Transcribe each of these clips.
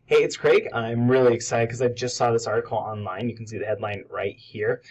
Hey, it's Craig. I'm really excited because I just saw this article online. You can see the headline right here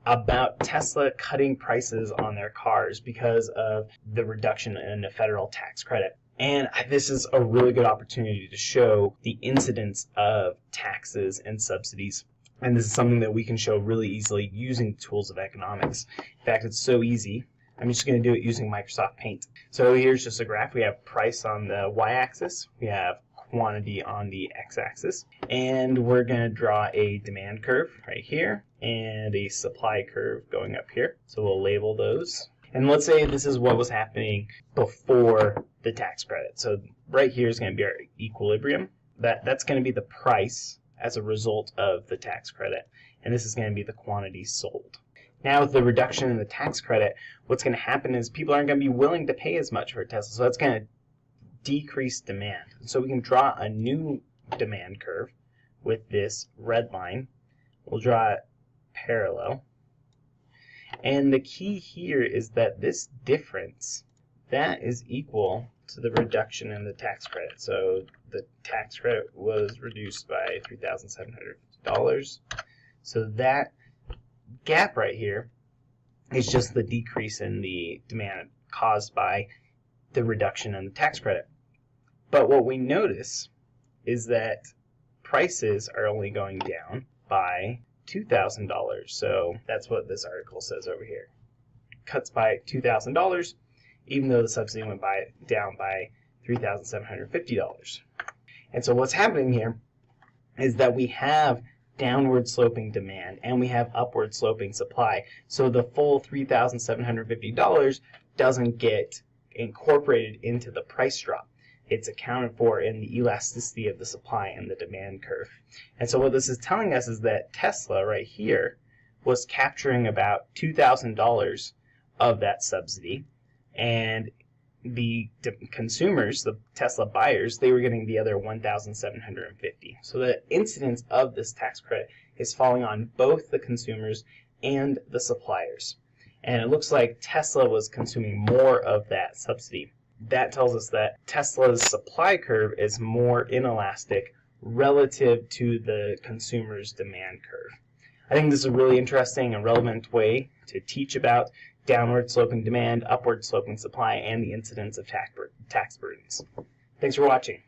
about Tesla cutting prices on their cars because of the reduction in the federal tax credit. And this is a really good opportunity to show the incidence of taxes and subsidies. And this is something that we can show really easily using tools of economics. In fact, it's so easy. I'm just going to do it using Microsoft Paint. So here's just a graph. We have price on the y-axis. We have quantity on the x-axis, and we're going to draw a demand curve right here and a supply curve going up here. So we'll label those, and let's say this is what was happening before the tax credit. So right here is going to be our equilibrium. That's going to be the price as a result of the tax credit, and this is going to be the quantity sold. Now with the reduction in the tax credit, what's going to happen is people aren't going to be willing to pay as much for Tesla, so that's going to decrease demand. So we can draw a new demand curve with this red line. We'll draw it parallel. And the key here is that this difference, that is equal to the reduction in the tax credit. So the tax credit was reduced by $3,750. So that gap right here is just the decrease in the demand caused by the reduction in the tax credit. But what we notice is that prices are only going down by $2,000. So that's what this article says over here. Cuts by $2,000, even though the subsidy went down by $3,750. And so what's happening here is that we have downward sloping demand and we have upward sloping supply. So the full $3,750 doesn't get incorporated into the price drop. It's accounted for in the elasticity of the supply and the demand curve. And so what this is telling us is that Tesla right here was capturing about $2,000 of that subsidy, and the consumers, the Tesla buyers, they were getting the other $1,750. So the incidence of this tax credit is falling on both the consumers and the suppliers. And it looks like Tesla was consuming more of that subsidy. That tells us that Tesla's supply curve is more inelastic relative to the consumer's demand curve. I think this is a really interesting and relevant way to teach about downward sloping demand, upward sloping supply, and the incidence of tax burdens. Thanks for watching.